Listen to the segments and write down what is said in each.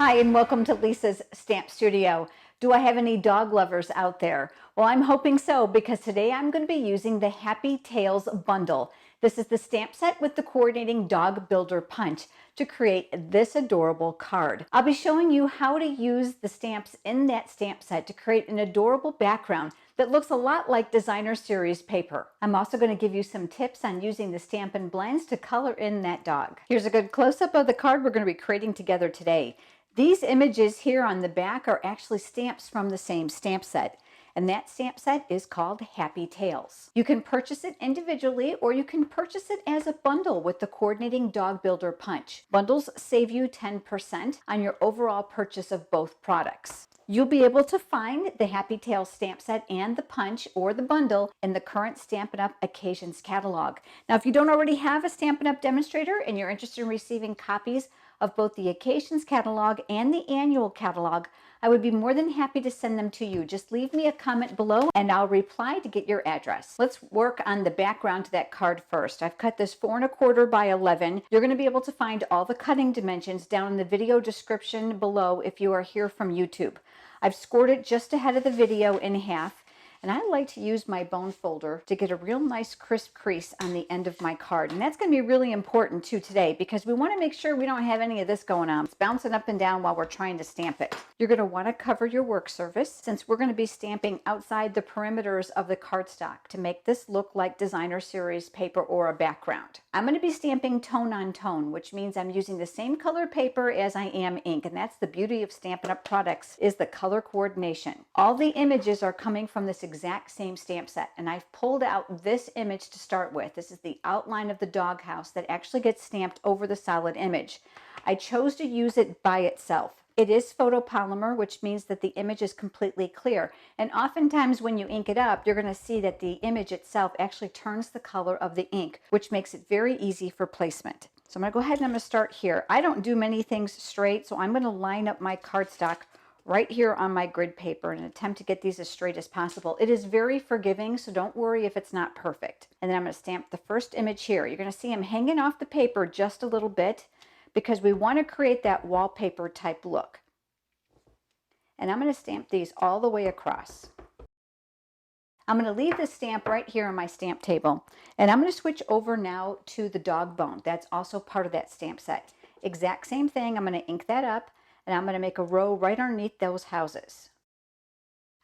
Hi, and welcome to Lisa's Stamp Studio. Do I have any dog lovers out there? Well, I'm hoping so, because today I'm going to be using the Happy Tails bundle. This is the stamp set with the coordinating dog builder punch to create this adorable card. I'll be showing you how to use the stamps in that stamp set to create an adorable background that looks a lot like designer series paper. I'm also going to give you some tips on using the Stampin' Blends to color in that dog. Here's a good close-up of the card we're going to be creating together today. These images here on the back are actually stamps from the same stamp set, and that stamp set is called Happy Tails. You can purchase it individually, or you can purchase it as a bundle with the coordinating dog builder punch. Bundles save you 10% on your overall purchase of both products. You'll be able to find the Happy Tails stamp set and the punch or the bundle in the current Stampin' Up! Occasions catalog. Now, if you don't already have a Stampin' Up! Demonstrator and you're interested in receiving copies of both the Occasions catalog and the annual catalog, I would be more than happy to send them to you. Just leave me a comment below and I'll reply to get your address. Let's work on the background to that card first. I've cut this 4 1/4 by 11. You're going to be able to find all the cutting dimensions down in the video description below if you are here from YouTube. I've scored it just ahead of the video in half, and I like to use my bone folder to get a real nice crisp crease on the end of my card. And that's going to be really important too today, because we want to make sure we don't have any of this going on. It's bouncing up and down while we're trying to stamp it. You're going to want to cover your work surface, since we're going to be stamping outside the perimeters of the cardstock to make this look like designer series paper or a background. I'm going to be stamping tone on tone, which means I'm using the same color paper as I am ink, and that's the beauty of Stampin' Up! Products, is the color coordination. All the images are coming from this exact same stamp set, and I've pulled out this image to start with. This is the outline of the doghouse that actually gets stamped over the solid image. I chose to use it by itself. It is photopolymer, which means that the image is completely clear, and oftentimes when you ink it up, you're going to see that the image itself actually turns the color of the ink, which makes it very easy for placement. So I'm going to go ahead and I'm going to start here. I don't do many things straight, so I'm going to line up my cardstock right here on my grid paper and attempt to get these as straight as possible. It is very forgiving, so don't worry if it's not perfect. And then I'm going to stamp the first image here. You're going to see I'm hanging off the paper just a little bit because we want to create that wallpaper type look. And I'm going to stamp these all the way across. I'm going to leave the stamp right here on my stamp table, and I'm going to switch over now to the dog bone. That's also part of that stamp set. Exact same thing. I'm going to ink that up, and I'm going to make a row right underneath those houses.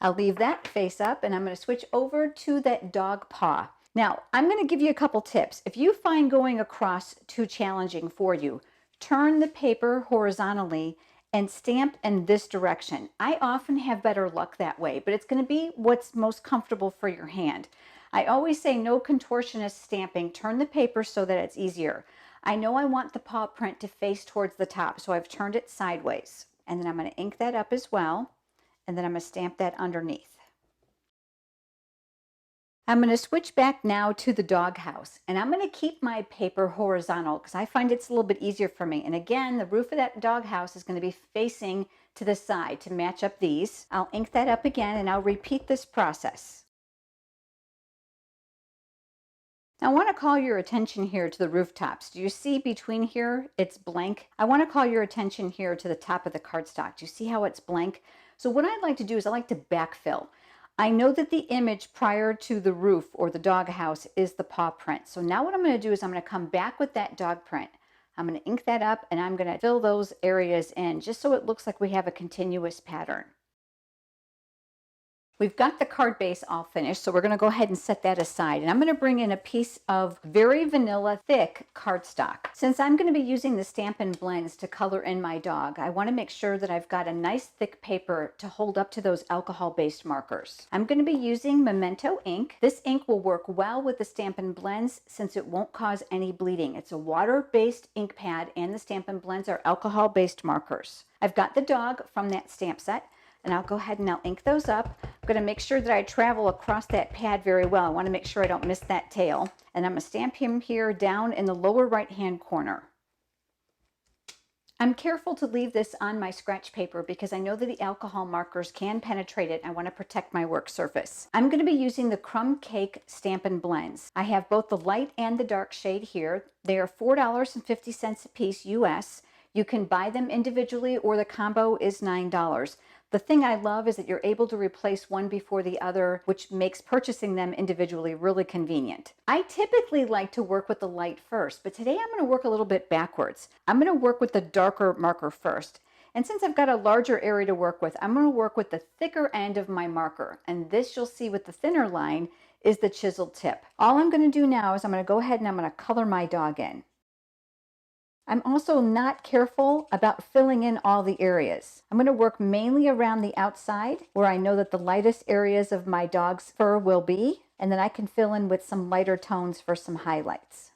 I'll leave that face up, and I'm going to switch over to that dog paw. Now, I'm going to give you a couple tips. If you find going across too challenging for you, turn the paper horizontally and stamp in this direction. I often have better luck that way, but it's going to be what's most comfortable for your hand. I always say no contortionist stamping. Turn the paper so that it's easier. I know I want the paw print to face towards the top, so I've turned it sideways. And then I'm going to ink that up as well, and then I'm going to stamp that underneath. I'm going to switch back now to the doghouse, and I'm going to keep my paper horizontal because I find it's a little bit easier for me. And again, the roof of that doghouse is going to be facing to the side to match up these. I'll ink that up again, and I'll repeat this process. Now, I want to call your attention here to the rooftops. Do you see between here, it's blank? I want to call your attention here to the top of the cardstock. Do you see how it's blank? So what I'd like to do is I like to backfill. I know that the image prior to the roof or the doghouse is the paw print. So now what I'm going to do is I'm going to come back with that dog print. I'm going to ink that up, and I'm going to fill those areas in just so it looks like we have a continuous pattern. We've got the card base all finished, so we're going to go ahead and set that aside. And I'm going to bring in a piece of very vanilla thick cardstock. Since I'm going to be using the Stampin' Blends to color in my dog, I want to make sure that I've got a nice thick paper to hold up to those alcohol-based markers. I'm going to be using Memento ink. This ink will work well with the Stampin' Blends since it won't cause any bleeding. It's a water-based ink pad, and the Stampin' Blends are alcohol-based markers. I've got the dog from that stamp set, and I'll go ahead and I'll ink those up. I'm going to make sure that I travel across that pad very well. I want to make sure I don't miss that tail. And I'm going to stamp him here down in the lower right hand corner. I'm careful to leave this on my scratch paper because I know that the alcohol markers can penetrate it. I want to protect my work surface. I'm going to be using the Crumb Cake Stampin' Blends. I have both the light and the dark shade here. They are $4.50 a piece US. You can buy them individually or the combo is $9. The thing I love is that you're able to replace one before the other, which makes purchasing them individually really convenient. I typically like to work with the light first, but today I'm going to work a little bit backwards. I'm going to work with the darker marker first. And since I've got a larger area to work with, I'm going to work with the thicker end of my marker. And this you'll see with the thinner line is the chiseled tip. All I'm going to do now is I'm going to go ahead and I'm going to color my dog in. I'm also not careful about filling in all the areas. I'm going to work mainly around the outside where I know that the lightest areas of my dog's fur will be, and then I can fill in with some lighter tones for some highlights.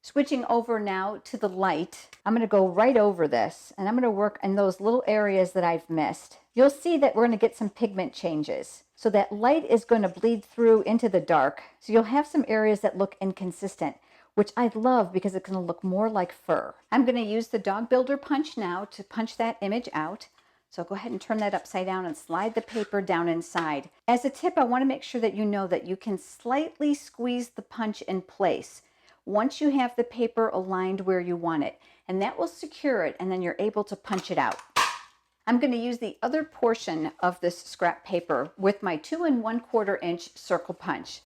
Switching over now to the light, I'm going to go right over this and I'm going to work in those little areas that I've missed. You'll see that we're going to get some pigment changes. So that light is going to bleed through into the dark. So you'll have some areas that look inconsistent, which I love because it's going to look more like fur. I'm going to use the Dog Builder punch now to punch that image out. So go ahead and turn that upside down and slide the paper down inside. As a tip, I want to make sure that you know that you can slightly squeeze the punch in place once you have the paper aligned where you want it, and that will secure it, and then you're able to punch it out. I'm going to use the other portion of this scrap paper with my 2 1/4 inch circle punch.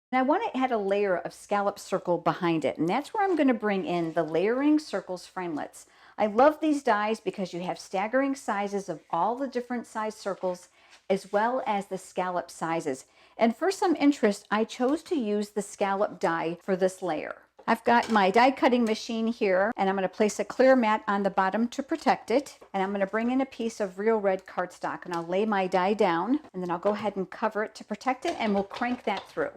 And I want to add a layer of scallop circle behind it, and that's where I'm going to bring in the layering circles framelits. I love these dies because you have staggering sizes of all the different size circles as well as the scallop sizes. And for some interest, I chose to use the scallop die for this layer. I've got my die cutting machine here, and I'm going to place a clear mat on the bottom to protect it. And I'm going to bring in a piece of real red cardstock, and I'll lay my die down, and then I'll go ahead and cover it to protect it, and we'll crank that through.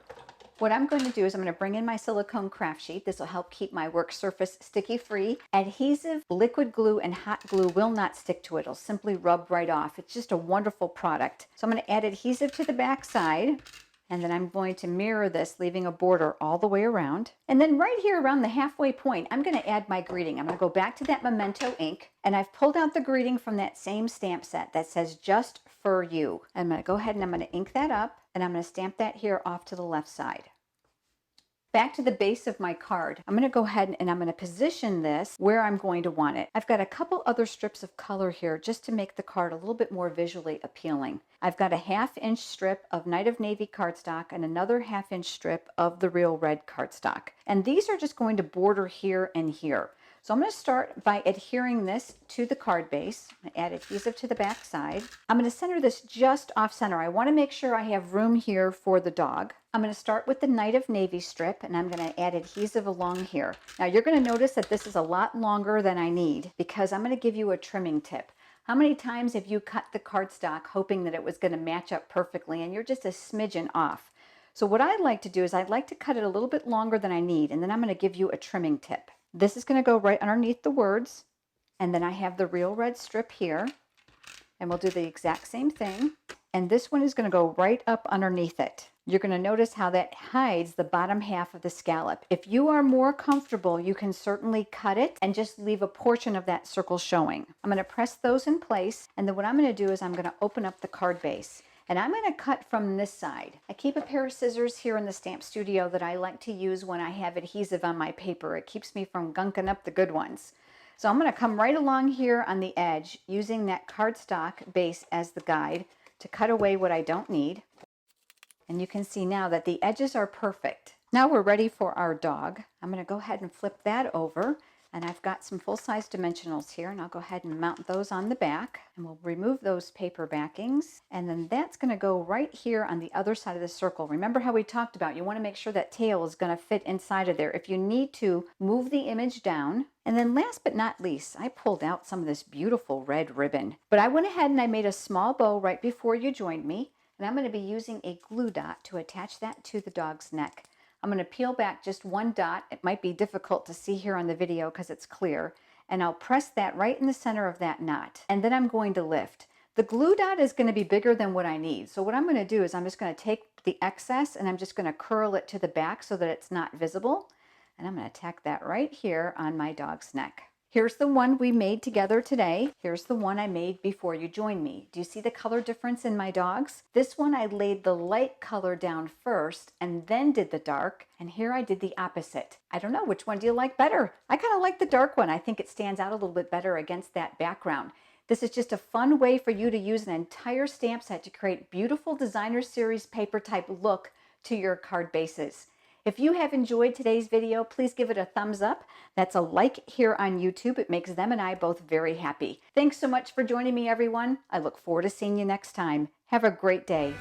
What I'm going to do is I'm going to bring in my silicone craft sheet. This will help keep my work surface sticky free. Adhesive, liquid glue, and hot glue will not stick to it. It'll simply rub right off. It's just a wonderful product. So I'm going to add adhesive to the back side, and then I'm going to mirror this, leaving a border all the way around. And then right here around the halfway point, I'm going to add my greeting. I'm going to go back to that memento ink, and I've pulled out the greeting from that same stamp set that says "Just for You." I'm going to go ahead and I'm going to ink that up, and I'm going to stamp that here off to the left side. Back to the base of my card, I'm going to go ahead and I'm going to position this where I'm going to want it. I've got a couple other strips of color here just to make the card a little bit more visually appealing. I've got a 1/2 inch strip of Night of Navy cardstock and another 1/2 inch strip of the real red cardstock. And these are just going to border here and here. So I'm going to start by adhering this to the card base. I'm going to add adhesive to the back side. I'm going to center this just off center. I want to make sure I have room here for the dog. I'm going to start with the Night of Navy strip, and I'm going to add adhesive along here. Now you're going to notice that this is a lot longer than I need because I'm going to give you a trimming tip. How many times have you cut the cardstock hoping that it was going to match up perfectly and you're just a smidgen off? So what I'd like to do is I'd like to cut it a little bit longer than I need, and then I'm going to give you a trimming tip. This is going to go right underneath the words, and then I have the real red strip here, and we'll do the exact same thing. And this one is going to go right up underneath it. You're going to notice how that hides the bottom half of the scallop. If you are more comfortable, you can certainly cut it and just leave a portion of that circle showing. I'm going to press those in place, and then what I'm going to do is I'm going to open up the card base. And I'm going to cut from this side. I keep a pair of scissors here in the Stamp Studio that I like to use when I have adhesive on my paper. It keeps me from gunking up the good ones. So I'm going to come right along here on the edge using that cardstock base as the guide to cut away what I don't need. And you can see now that the edges are perfect. Now we're ready for our dog. I'm going to go ahead and flip that over. And I've got some full-size dimensionals here, and I'll go ahead and mount those on the back, and we'll remove those paper backings, and then that's going to go right here on the other side of the circle. Remember how we talked about you want to make sure that tail is going to fit inside of there. If you need to, move the image down. And then last but not least, I pulled out some of this beautiful red ribbon, but I went ahead and I made a small bow right before you joined me, and I'm going to be using a glue dot to attach that to the dog's neck. I'm going to peel back just one dot. It might be difficult to see here on the video because it's clear. And I'll press that right in the center of that knot. And then I'm going to lift. The glue dot is going to be bigger than what I need. So what I'm going to do is I'm just going to take the excess and I'm just going to curl it to the back so that it's not visible. And I'm going to tack that right here on my dog's neck. Here's the one we made together today. Here's the one I made before you joined me. Do you see the color difference in my dogs? This one I laid the light color down first and then did the dark, and here I did the opposite. I don't know, which one do you like better? I kind of like the dark one. I think it stands out a little bit better against that background. This is just a fun way for you to use an entire stamp set to create beautiful designer series paper type look to your card bases. If you have enjoyed today's video, please give it a thumbs up. That's a like here on YouTube. It makes them and I both very happy. Thanks so much for joining me, everyone. I look forward to seeing you next time. Have a great day.